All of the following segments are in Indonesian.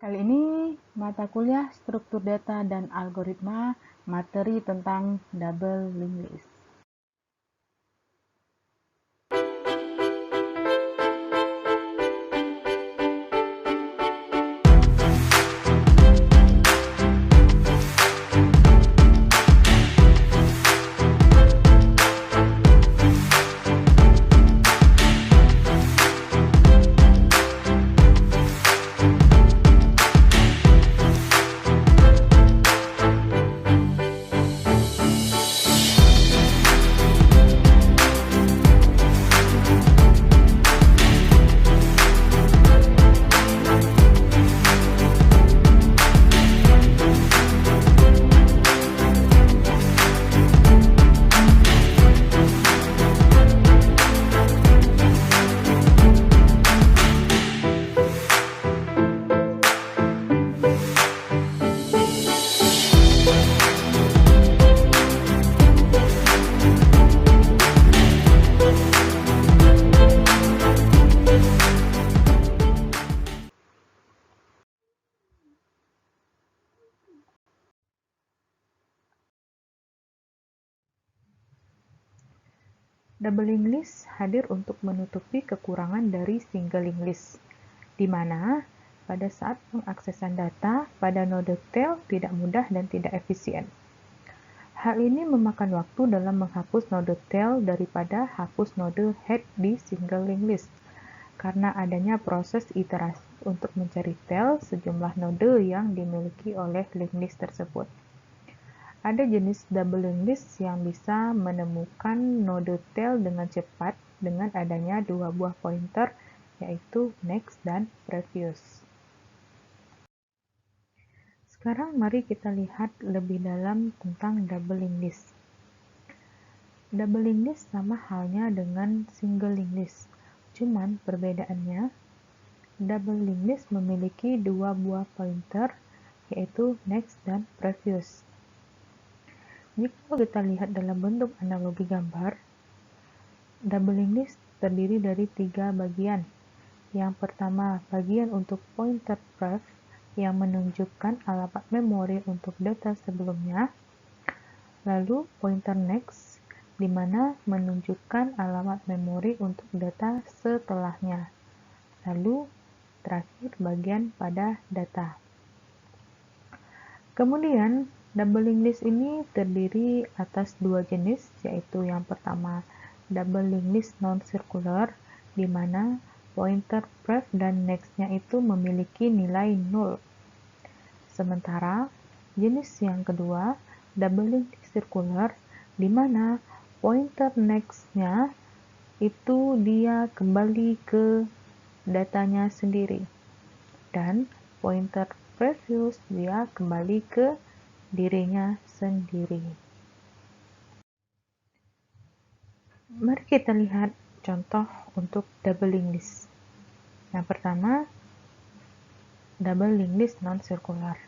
Kali ini mata kuliah struktur data dan algoritma, materi tentang double linked list. Double linked list hadir untuk menutupi kekurangan dari single linked list, di mana pada saat pengaksesan data pada node tail tidak mudah dan tidak efisien. Hal ini memakan waktu dalam menghapus node tail daripada hapus node head di single linked list, karena adanya proses iterasi untuk mencari tail sejumlah node yang dimiliki oleh linked list tersebut. Ada jenis double linked list yang bisa menemukan node tail dengan cepat dengan adanya dua buah pointer, yaitu next dan previous. Sekarang mari kita lihat lebih dalam tentang double linked list. Double linked list sama halnya dengan single linked list, cuman perbedaannya double linked list memiliki dua buah pointer, yaitu next dan previous. Jika kita lihat dalam bentuk analogi gambar, double linked list terdiri dari tiga bagian. Yang pertama, bagian untuk pointer pref yang menunjukkan alamat memori untuk data sebelumnya, lalu pointer next, di mana menunjukkan alamat memori untuk data setelahnya, lalu terakhir bagian pada data. Kemudian, double linked list ini terdiri atas dua jenis, yaitu yang pertama double linked list non-circular, di mana pointer pref dan next-nya itu memiliki nilai 0. Sementara jenis yang kedua double linked list circular, di mana pointer next-nya itu dia kembali ke datanya sendiri, dan pointer previous dia kembali ke dirinya sendiri. Mari kita lihat contoh untuk double linked list. Yang pertama, double linked list non-circular,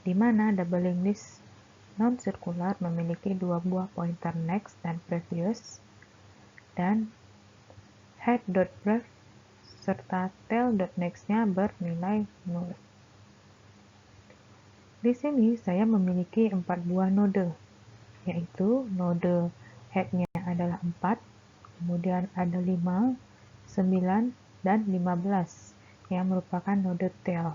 di mana double linked list non-circular memiliki dua buah pointer next dan previous, dan head.pref serta tail.next-nya bernilai 0. Di sini saya memiliki 4 buah node, yaitu node head-nya adalah 4, kemudian ada 5, 9, dan 15 yang merupakan node tail.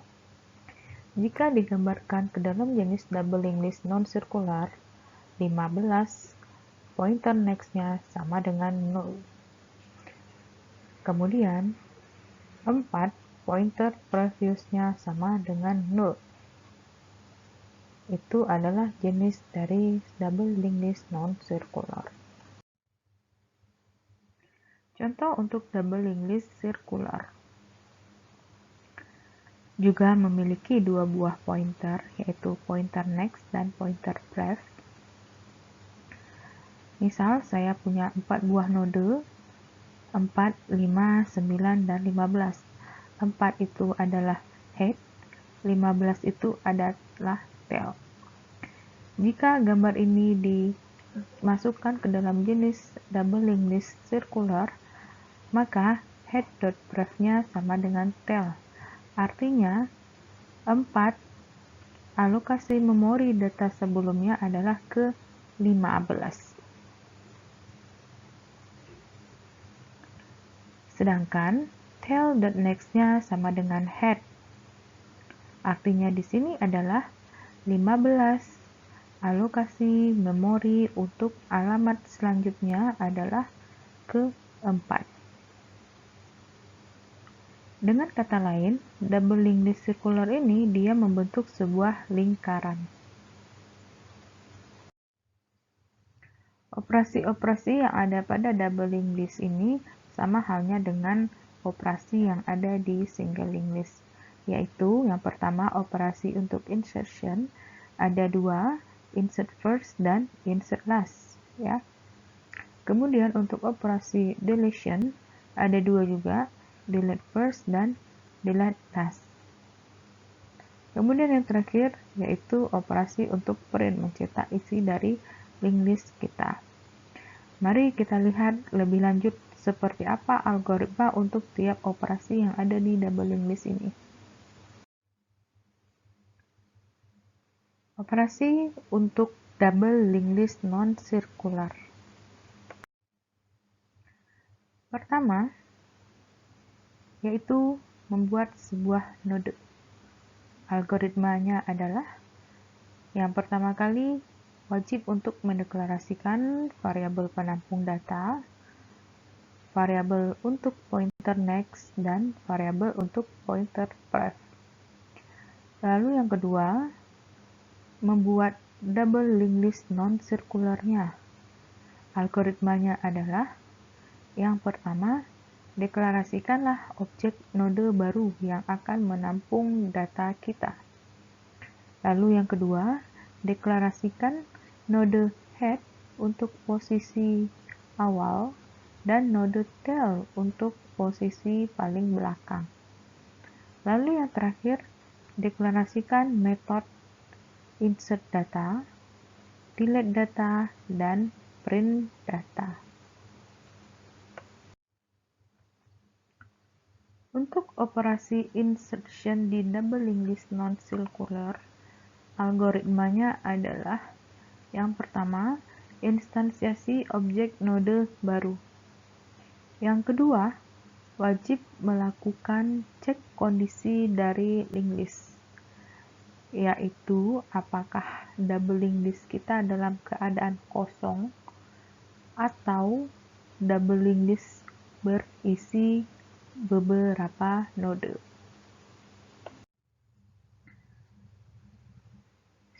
Jika digambarkan ke dalam jenis double linked list non-circular, 15 pointer next-nya sama dengan 0. Kemudian 4 pointer previous-nya sama dengan 0. Itu adalah jenis dari double linked list non-circular. Contoh untuk double linked list circular juga memiliki dua buah pointer, yaitu pointer next dan pointer pref. Misal saya punya 4 buah node, 4, 5, 9, dan 15. 4 itu adalah head, 15 itu adalah tail. Jika gambar ini dimasukkan ke dalam jenis double linked list circular, maka head.pref-nya sama dengan tail. Artinya, 4, alokasi memori data sebelumnya adalah ke-15. Sedangkan tail.next-nya sama dengan head. Artinya di sini adalah 15. Alokasi memori untuk alamat selanjutnya adalah ke-4. Dengan kata lain, double linked list circular ini dia membentuk sebuah lingkaran. Operasi-operasi yang ada pada double linked list ini sama halnya dengan operasi yang ada di single linked list, yaitu yang pertama operasi untuk insertion, ada dua, insert first dan insert last, ya. Kemudian untuk operasi deletion ada dua juga, delete first dan delete last. Kemudian yang terakhir yaitu operasi untuk print, mencetak isi dari linked list kita. Mari kita lihat lebih lanjut seperti apa algoritma untuk tiap operasi yang ada di double linked list ini. Operasi untuk double linked list non-circular. Pertama, yaitu membuat sebuah node. Algoritmanya adalah yang pertama kali wajib untuk mendeklarasikan variabel penampung data, variabel untuk pointer next, dan variabel untuk pointer pref. Lalu yang kedua, membuat double linked list non-circularnya. Algoritmanya adalah yang pertama, deklarasikanlah objek node baru yang akan menampung data kita. Lalu yang kedua, deklarasikan node head untuk posisi awal dan node tail untuk posisi paling belakang. Lalu yang terakhir, deklarasikan metode insert data, delete data, dan print data. Untuk operasi insertion di double linked list non-circular, algoritmanya adalah yang pertama, instansiasi objek node baru. Yang kedua, wajib melakukan cek kondisi dari linked list, yaitu apakah double linked list kita dalam keadaan kosong atau double linked list berisi beberapa node.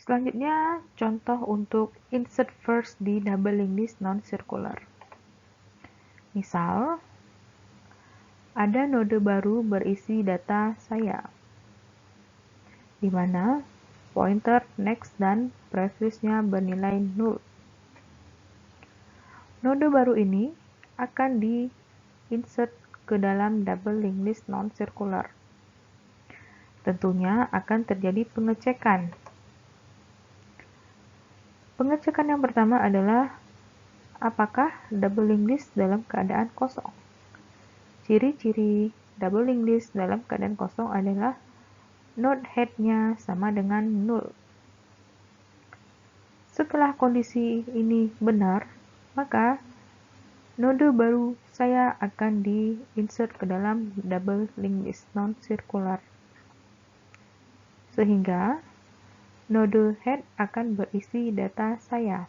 Selanjutnya, contoh untuk insert first di double linked list non-circular. Misal, ada node baru berisi data saya, di mana pointer next dan previousnya bernilai 0. Node baru ini akan di-insert ke dalam double linked list non-circular. Tentunya akan terjadi pengecekan. Pengecekan yang pertama adalah apakah double linked list dalam keadaan kosong. Ciri-ciri double linked list dalam keadaan kosong adalah node head-nya sama dengan 0. Setelah kondisi ini benar, maka node baru saya akan di-insert ke dalam double linked list non-circular. Sehingga node head akan berisi data saya.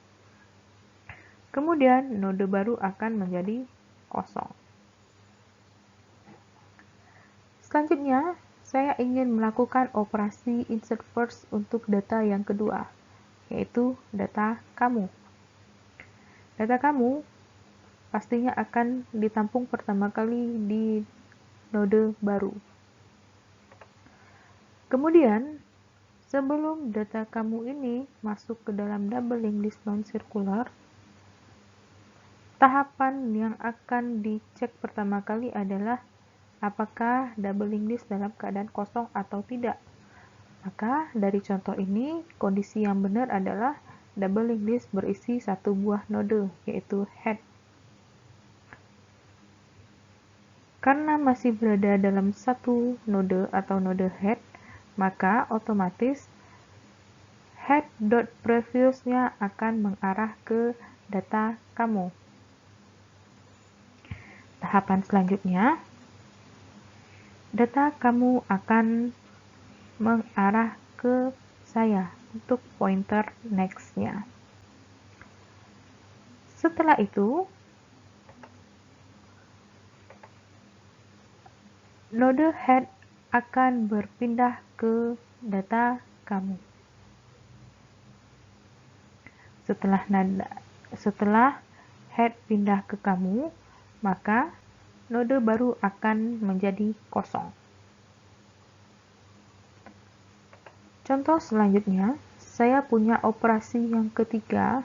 Kemudian node baru akan menjadi kosong. Selanjutnya, saya ingin melakukan operasi insert first untuk data yang kedua, yaitu data kamu. Data kamu pastinya akan ditampung pertama kali di node baru. Kemudian, sebelum data kamu ini masuk ke dalam double linked list non-circular, tahapan yang akan dicek pertama kali adalah apakah double linked list dalam keadaan kosong atau tidak. Maka dari contoh ini, kondisi yang benar adalah double linked list berisi satu buah node, yaitu head. Karena masih berada dalam satu node atau node head, maka otomatis head.previousnya akan mengarah ke data kamu. Tahapan selanjutnya, data kamu akan mengarah ke saya untuk pointer next-nya. Setelah itu, node head akan berpindah ke data kamu. Setelah head pindah ke kamu, maka node baru akan menjadi kosong. Contoh selanjutnya, saya punya operasi yang ketiga,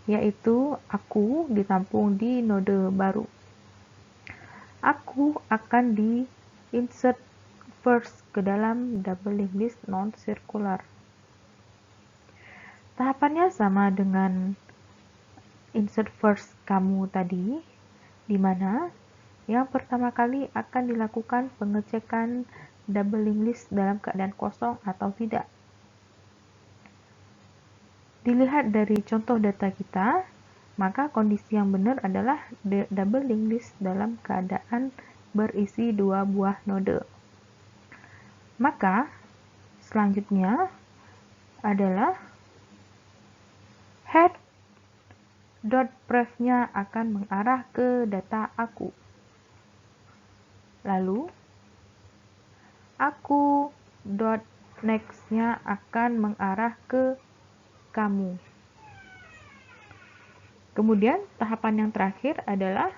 yaitu aku ditampung di node baru. Aku akan di-insert first ke dalam double linked list non-circular. Tahapannya sama dengan insert first kamu tadi, di mana yang pertama kali akan dilakukan pengecekan double linked list dalam keadaan kosong atau tidak. Dilihat dari contoh data kita, maka kondisi yang benar adalah double linked list dalam keadaan berisi 2 buah node. Maka selanjutnya adalah head.pref-nya akan mengarah ke data aku. Lalu aku.next-nya akan mengarah ke kamu. Kemudian tahapan yang terakhir adalah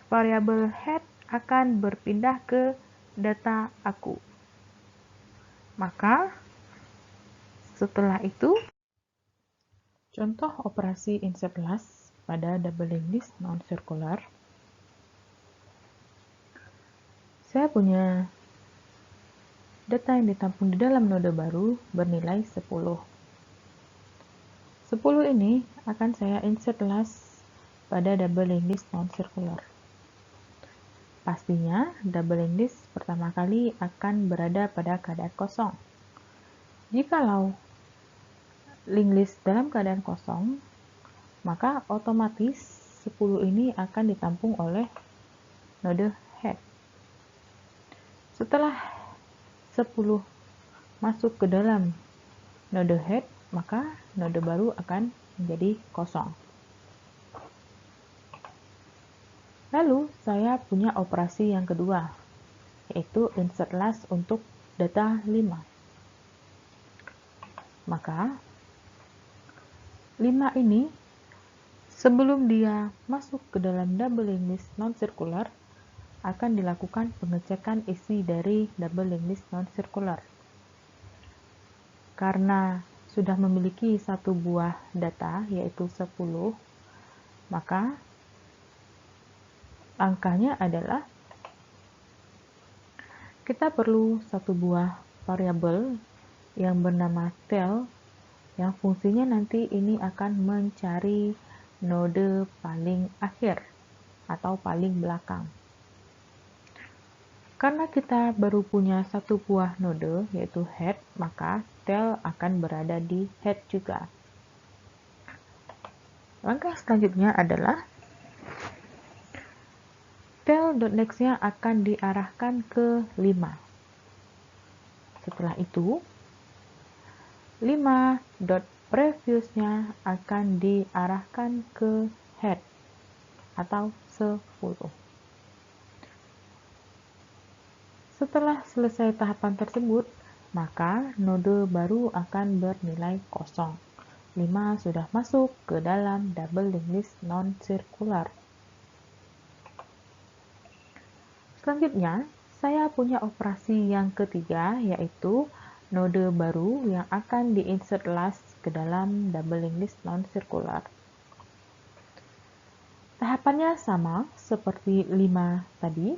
variabel head akan berpindah ke data aku. Maka setelah itu, contoh operasi insert last pada double linked list non-circular. Saya punya data yang ditampung di dalam node baru bernilai 10. 10 ini akan saya insert last pada double linked list non-circular. Pastinya, double linked list pertama kali akan berada pada keadaan kosong. Jikalau linked list dalam keadaan kosong, maka otomatis 10 ini akan ditampung oleh node head. Setelah 10 masuk ke dalam node head, maka node baru akan menjadi kosong. Lalu, saya punya operasi yang kedua, yaitu insert last untuk data 5. Maka, 5 ini, sebelum dia masuk ke dalam double linked list non-circular, akan dilakukan pengecekan isi dari double linked list non-circular. Karena sudah memiliki satu buah data, yaitu 10, maka langkahnya adalah kita perlu satu buah variabel yang bernama tail, yang fungsinya nanti ini akan mencari node paling akhir atau paling belakang. Karena kita baru punya satu buah node, yaitu head, maka tail akan berada di head juga. Langkah selanjutnya adalah tail.next-nya akan diarahkan ke 5. Setelah itu, 5.previous-nya akan diarahkan ke head atau 10. Setelah selesai tahapan tersebut, maka node baru akan bernilai kosong. 5 sudah masuk ke dalam double linked list non-circular. Selanjutnya, saya punya operasi yang ketiga, yaitu node baru yang akan di-insert last ke dalam double linked list non-circular. Tahapannya sama seperti 5 tadi.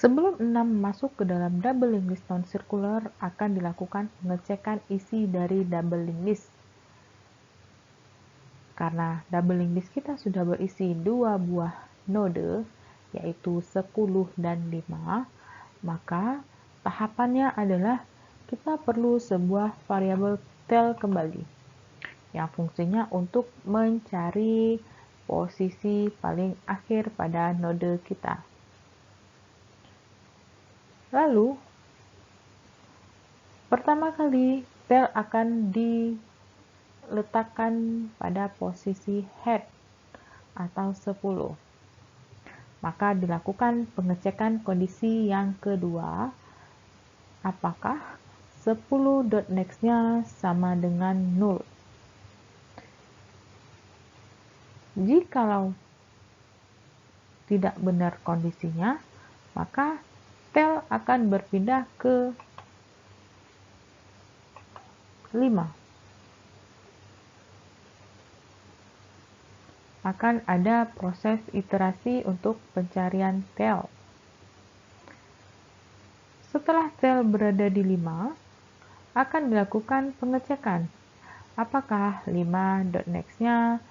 Sebelum 6 masuk ke dalam double linked list non-circular, akan dilakukan pengecekan isi dari double linked list. Karena double linked list kita sudah berisi 2 buah node, yaitu 10 dan 5, Maka tahapannya adalah kita perlu sebuah variabel tail kembali yang fungsinya untuk mencari posisi paling akhir pada node kita. Lalu, pertama kali tail akan diletakkan pada posisi head atau 10. Maka dilakukan pengecekan kondisi yang kedua, apakah 10.next-nya sama dengan 0. Jikalau tidak benar kondisinya, maka tail akan berpindah ke 5. Akan ada proses iterasi untuk pencarian tail. Setelah tail berada di 5, akan dilakukan pengecekan apakah 5.next-nya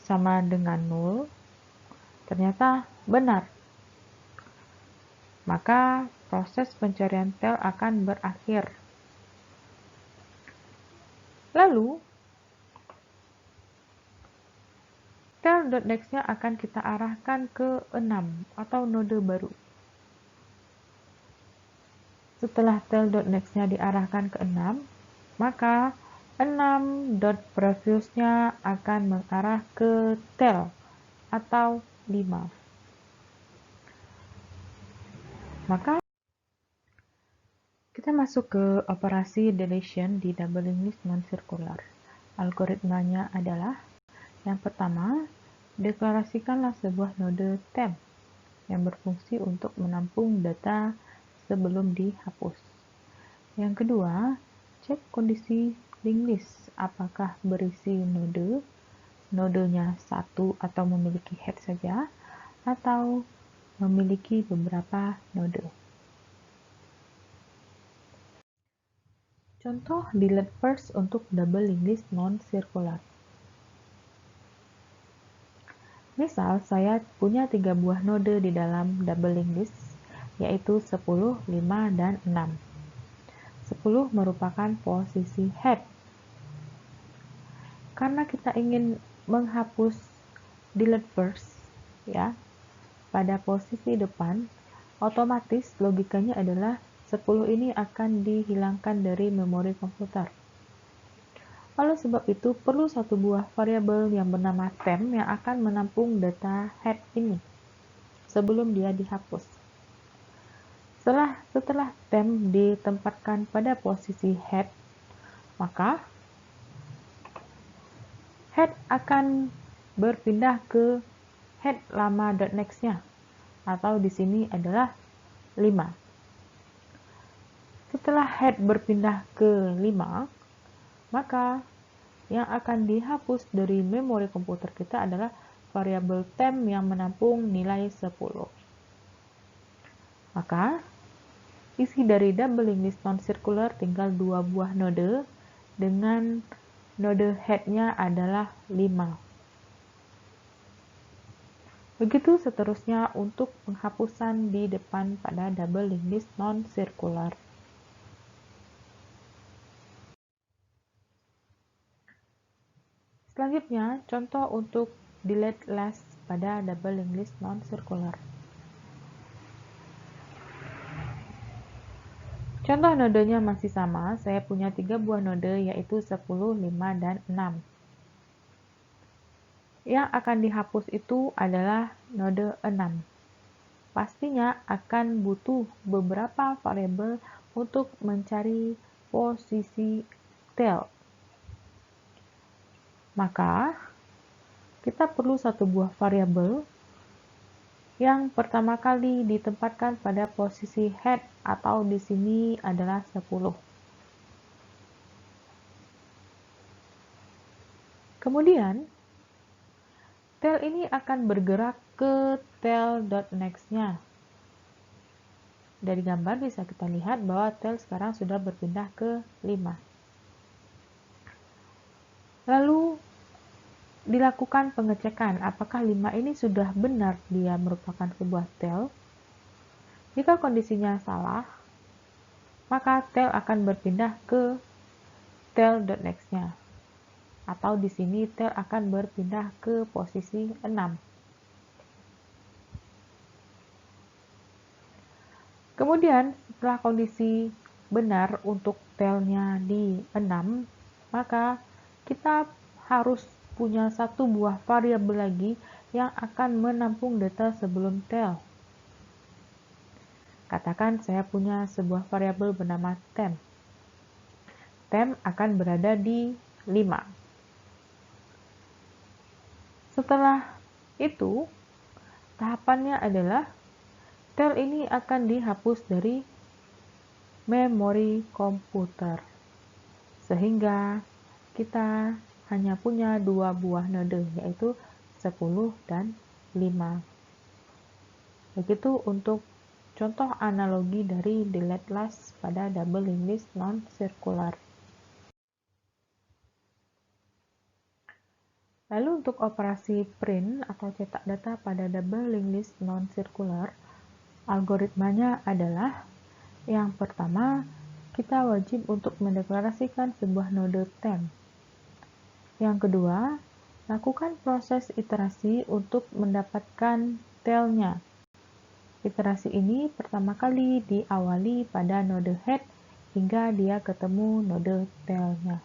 sama dengan 0. Ternyata benar. Maka proses pencarian tail akan berakhir. Lalu, tail.next-nya akan kita arahkan ke 6 atau node baru. Setelah tail.next-nya diarahkan ke 6, maka 6.previous-nya akan mengarah ke tail atau 5. Maka kita masuk ke operasi deletion di doubling list non-circular. Algoritmanya adalah yang pertama, deklarasikanlah sebuah node temp yang berfungsi untuk menampung data sebelum dihapus. Yang kedua, cek kondisi linked list apakah berisi nodenya satu atau memiliki head saja, atau memiliki beberapa node. Contoh delete first untuk double linked list non-circular. Misal, saya punya 3 buah node di dalam double linked list, yaitu 10, 5, dan 6. 10 merupakan posisi head. Karena kita ingin menghapus delete first, ya, pada posisi depan, otomatis logikanya adalah 10 ini akan dihilangkan dari memori komputer. Oleh sebab itu, perlu satu buah variabel yang bernama temp yang akan menampung data head ini sebelum dia dihapus. Setelah temp ditempatkan pada posisi head, maka head akan berpindah ke head lama.next-nya, atau di sini adalah 5. Setelah head berpindah ke 5, maka yang akan dihapus dari memori komputer kita adalah variabel temp yang menampung nilai 10. Maka, isi dari double linked list non-circular tinggal 2 buah node dengan node head-nya adalah 5. Begitu seterusnya untuk penghapusan di depan pada double linked list non-circular. Selanjutnya, contoh untuk delete last pada double linked list non-circular. Contoh nodenya masih sama, saya punya 3 buah node yaitu 10, 5, dan 6. Yang akan dihapus itu adalah node 6. Pastinya akan butuh beberapa variabel untuk mencari posisi tail. Maka, kita perlu satu buah variabel yang pertama kali ditempatkan pada posisi head atau di sini adalah 10. Kemudian, tail ini akan bergerak ke tail.next-nya. Dari gambar bisa kita lihat bahwa tail sekarang sudah berpindah ke 5. Lalu dilakukan pengecekan apakah 5 ini sudah benar dia merupakan sebuah tail. Jika kondisinya salah, maka tail akan berpindah ke tail.next-nya. Atau di sini tail akan berpindah ke posisi 6. Kemudian setelah kondisi benar untuk tailnya di 6, maka kita harus punya satu buah variabel lagi yang akan menampung data sebelum tail. Katakan saya punya sebuah variabel bernama temp. Temp akan berada di 5. Setelah itu, tahapannya adalah tail ini akan dihapus dari memori komputer. Sehingga kita hanya punya dua buah node, yaitu 10 dan 5. Begitu untuk contoh analogi dari delete last pada double linked list non-circular. Lalu untuk operasi print atau cetak data pada double linked list non-circular, algoritmanya adalah yang pertama, kita wajib untuk mendeklarasikan sebuah node temp. Yang kedua, lakukan proses iterasi untuk mendapatkan tail-nya. Iterasi ini pertama kali diawali pada node head hingga dia ketemu node tail-nya.